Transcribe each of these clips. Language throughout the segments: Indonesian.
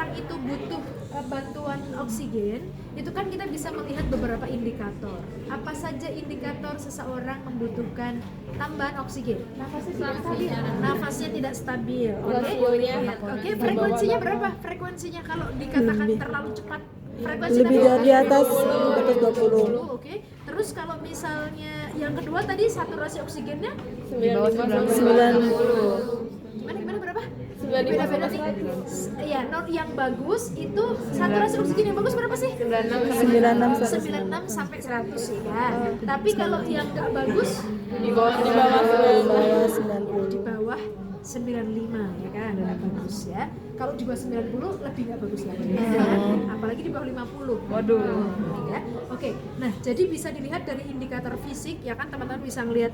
seseorang itu butuh bantuan oksigen, itu kan kita bisa melihat beberapa indikator. Apa saja indikator seseorang membutuhkan tambahan oksigen? Nafasnya tidak stabil. Oke, frekuensinya berapa? Frekuensinya kalau dikatakan terlalu cepat, frekuensi lebih tadi dari atas 120. Oke. Terus kalau misalnya yang kedua tadi saturasi oksigennya 90. gimana berapa? Beda-beda sih. Iya, yang bagus itu saturasi oksigen yang bagus berapa sih? 96 sampai 100 sih kan. Tapi kalau yang nggak bagus Di bawah 90. di bawah 95 ya kan, nggak bagus ya. Kalau di bawah 90 lebih nggak bagus lagi ya. Apalagi di bawah 50. Waduh. Ya. Oke. Nah, jadi bisa dilihat dari indikator fisik ya kan, teman-teman bisa ngelihat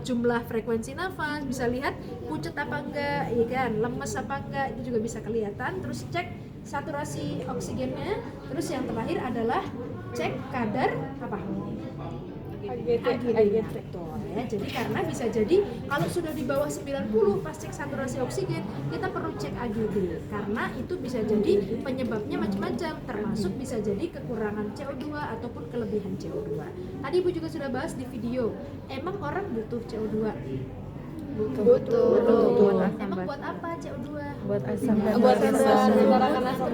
jumlah frekuensi nafas, bisa lihat pucet apa enggak, ya kan, lemes apa enggak, itu juga bisa kelihatan. Terus cek saturasi oksigennya. Terus yang terakhir adalah cek kadar apa? AGD. Betul ya. Jadi karena bisa jadi kalau sudah di bawah 90 pas cek saturasi oksigen, kita perlu cek AGD karena itu bisa jadi penyebabnya macam-macam, termasuk bisa jadi kekurangan CO2 ataupun kelebihan CO2. Tadi Ibu juga sudah bahas di video. Emang orang butuh CO2? Butuh. Emang buat apa CO2? Buat asam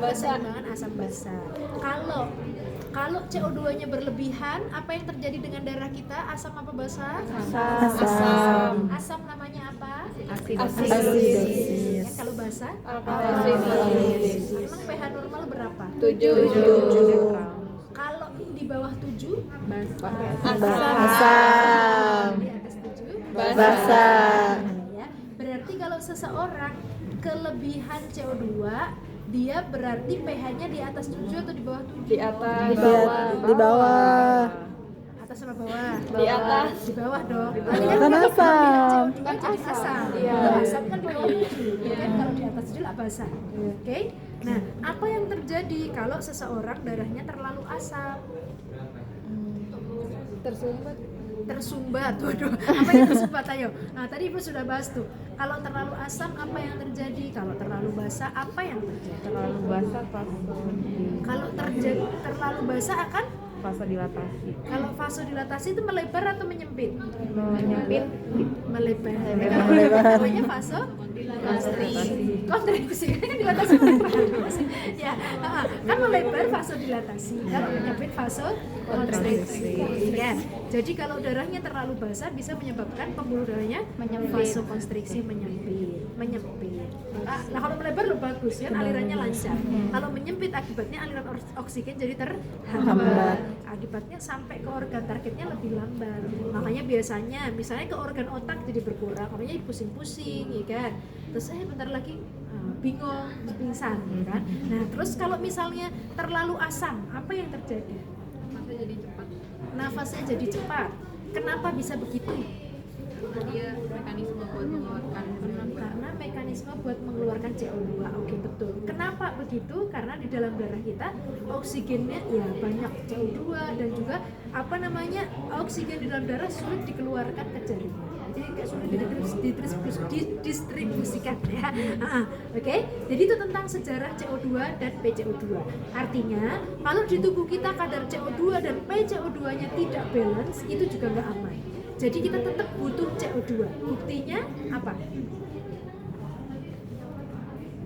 Keseimbangan asam basa. Kalau CO2-nya berlebihan, apa yang terjadi dengan darah kita? Asam apa basa? Asam namanya apa? Asidosis. Ya, kalau basa? Asidosis. Emang pH normal berapa? 7. Kalau di bawah 7? Asam. Di atas 7? Basa. Ya, berarti kalau seseorang kelebihan CO2, dia berarti pH-nya di atas 7 atau di bawah 7? Di bawah. Atas sama bawah? Di atas. Di bawah dong. Kan asam. Kan jadi asam. Iya. Kalau asam kan di bawah 7. Ya kan, kalau di atas 7 lah basah. Oke? Nah, apa yang terjadi kalau seseorang darahnya terlalu asam? Tersumbat. Waduh, apa yang tersumbat ayo? Nah, tadi Ibu sudah bahas tuh. Kalau terlalu asam apa yang terjadi? Kalau terlalu basah apa yang terjadi? Terlalu basah Kalau terlalu basah akan vasodilatasi. kalau vasodilatasi itu melebar atau menyempit? Menyempit. Melebar. Melebar. Namanya vasodilatasi. Kan dilatasi melebar. Ya, kan melebar vasodilatasi. Kalau menyempit vasokonstriksi. Ya. Jadi kalau darahnya terlalu basah bisa menyebabkan pembuluh darahnya vasokonstriksi menyempit. Nah, kalau melebar lo bagus kan, alirannya lancar. Kalau menyempit akibatnya aliran oksigen jadi terhambat. Akibatnya sampai ke organ targetnya lebih lambat. Makanya biasanya misalnya ke organ otak jadi berkurang, makanya pusing-pusing ya kan. Terus bentar lagi bingung, pingsan ya kan. Nah, terus kalau misalnya terlalu asam, apa yang terjadi? Nafasnya jadi cepat. Kenapa bisa begitu? Karena mekanisme buat mengeluarkan CO2. Oke, betul. Kenapa begitu? Karena di dalam darah kita oksigennya ya banyak CO2 dan juga oksigen di dalam darah sulit dikeluarkan ke jaringan. Jadi kayak sulit didistribusikan ya. Oke. Jadi itu tentang sejarah CO2 dan PCO2. Artinya kalau di tubuh kita kadar CO2 dan PCO2-nya tidak balance, itu juga nggak aman. Jadi kita tetap butuh CO2. Buktinya apa?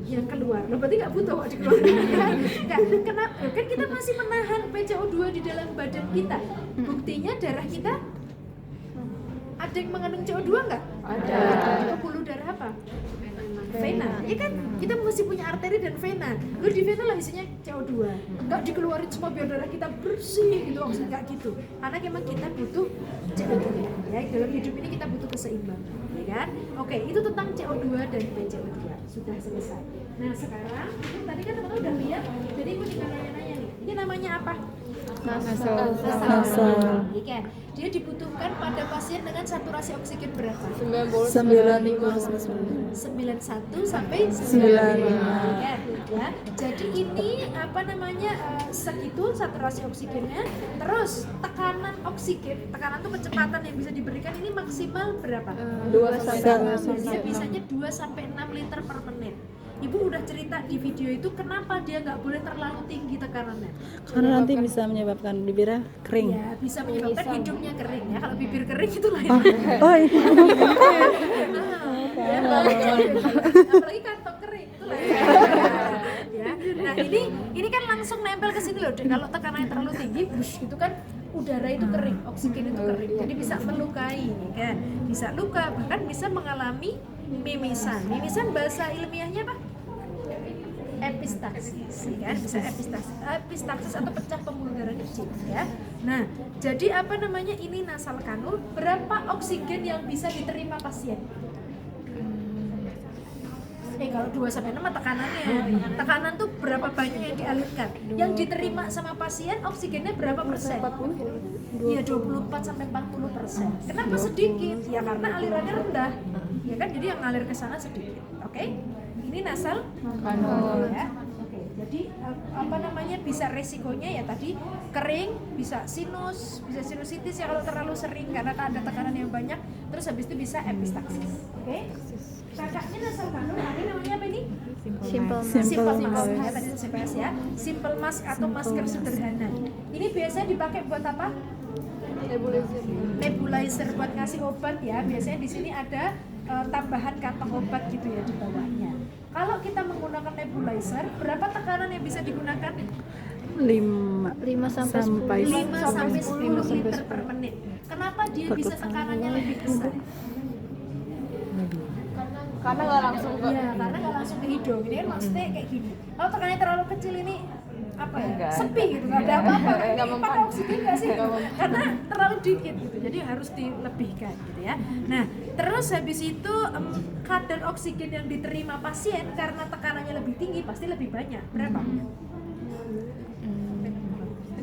Yang keluar. Loh, berarti nggak butuh kok dikeluarkan. Kenapa? Kan kita masih menahan PCO2 di dalam badan kita. Buktinya darah kita ada yang mengandung CO2 nggak? Ada. Di pembuluh darah apa? Vena. Ya kan? Kita mesti punya arteri dan vena. Lalu di vena lah isinya CO2. Nggak dikeluarin semua biar darah kita bersih gitu, nggak gitu. Karena memang kita butuh CO2. Ya, dalam hidup ini kita butuh keseimbangan, ya kan? Oke, itu tentang CO2 dan PCO2. Sudah selesai. Nah, sekarang tadi kan teman-teman udah lihat. Jadi aku tinggal nanya-nanya nih. Ini namanya apa? Nasal. Iya. Dia dibutuhkan pada pasien dengan saturasi oksigen berapa? 91 sampai 95. Ya. Jadi ini segitu saturasi oksigennya. Terus tekanan oksigen, tekanan itu kecepatan yang bisa diberikan ini maksimal berapa? 2 sampai 6. Dia bisanya 2 sampai 6 liter per menit. Ibu udah cerita di video itu kenapa dia nggak boleh terlalu tinggi tekanannya. Karena nanti bisa menyebabkan bibirnya kering. Ya, bisa menyebabkan hidungnya kering ya. Kalau bibir kering itu lain. Oh iya. Ya, apalagi kantong kering itu lain. Ya. Nah, ini kan langsung nempel ke sini loh, Dek. Kalau tekanannya terlalu tinggi, bush, itu kan udara itu kering, oksigen itu kering. Jadi bisa melukai kan. Bisa luka, bahkan bisa mengalami mimisan. Mimisan bahasa ilmiahnya apa? Epistaxis, ya kan? Bisa epistaxis atau pecah pembuluh darah kecil, ya. Nah, jadi apa namanya ini nasal kanul? Berapa oksigen yang bisa diterima pasien? Kalau 2 sampai 6 tekanannya. Tekanan tuh berapa banyak yang dialirkan? Yang diterima sama pasien oksigennya berapa persen? Iya, 24 sampai 40%. Kenapa sedikit? Ya karena alirannya rendah. Ya kan, jadi yang ngalir ke sana sedikit. Oke? Ini nasal kanul ya. Oke, jadi apa namanya bisa resikonya ya tadi kering, bisa sinus, bisa sinusitis ya kalau terlalu sering karena ada tekanan yang banyak. Terus habis itu bisa epistaxis. Oke? Kakaknya nasal kanul, ini namanya apa ini? Simple Mask. Ya, tadi CPS ya. Simple mask atau masker sederhana. Ini biasanya dipakai buat apa? Nebulizer buat ngasih obat ya. Biasanya di sini ada tambahan kantong obat gitu ya di bawahnya. Kalau kita menggunakan nebulizer, berapa tekanan yang bisa digunakan? 5 sampai 5 sampai 10 liter per menit. Kenapa dia bisa tekanannya lebih besar? karena nggak langsung Karena nggak langsung ke hidung. Ini kan maksudnya kayak gini. Kalau tekanannya terlalu kecil ini apa ya? Sepi gitu, nggak ada apa-apa. Pakai oksigen nggak sih? Karena terlalu dikit gitu. Jadi harus dilebihkan gitu ya. Nah, terus habis itu kadar oksigen yang diterima pasien karena tekanannya lebih tinggi pasti lebih banyak. Berapa?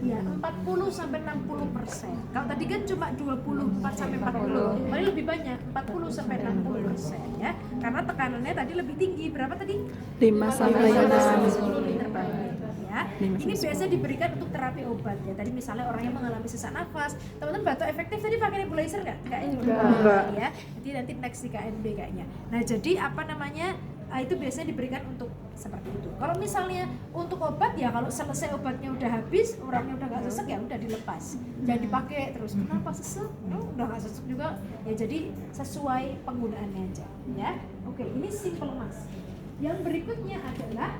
Ya, 40 sampai 60%. Kalau tadi kan cuma 24 sampai 40. Paling lebih banyak, 40 sampai 60% ya. Karena tekanannya tadi lebih tinggi. Berapa tadi? 5 sampai 10 liter per menit ya. 5 Ini biasa diberikan untuk terapi obat ya. Tadi misalnya orang yang mengalami sesak nafas, teman-teman batuk efektif tadi pakai nebulizer nggak? Enggak ya. Nanti next di KNB kayaknya. Nah, jadi apa namanya? Itu biasanya diberikan untuk seperti itu. Kalau misalnya untuk obat ya kalau selesai obatnya udah habis, orangnya udah nggak sesek ya udah dilepas. Jangan dipakai terus. Kenapa sesek? Udah nggak sesek juga. Ya jadi sesuai penggunaannya aja. Ya. Oke, ini simple mask. Yang berikutnya adalah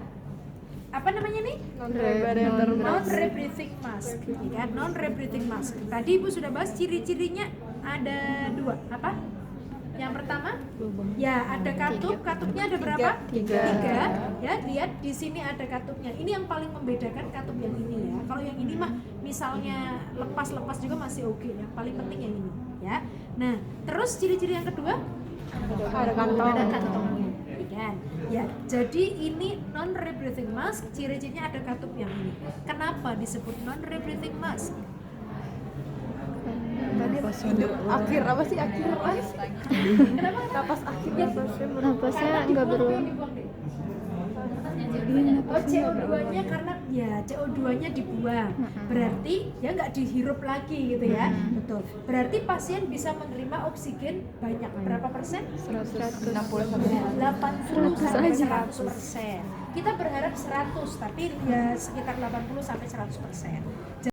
apa namanya nih? Non-rebreathing mask. Ya, non-rebreathing mask. Tadi Ibu sudah bahas ciri-cirinya ada 2. Apa? Yang pertama, ya ada katupnya ada berapa? 3. Ya, lihat di sini ada katupnya. Ini yang paling membedakan katup yang ini ya. Kalau yang ini mah misalnya lepas-lepas juga masih oke. Yang paling penting yang ini ya. Nah, terus ciri-ciri yang kedua ada kantongnya. Kan? Ya, jadi ini non-rebreathing mask, ciri-cirinya ada katup yang ini. Kenapa disebut non-rebreathing mask? akhir apa sih akhir Kenapa? napas akhirnya Napasnya nggak berulang. Oh, CO2-nya karena ya CO2-nya dibuang. Berarti ya nggak dihirup lagi gitu ya. Betul. Berarti pasien bisa menerima oksigen banyak. Berapa persen? 160 80 sampai 100%. Kita berharap 100, tapi ya sekitar 80 sampai 100%.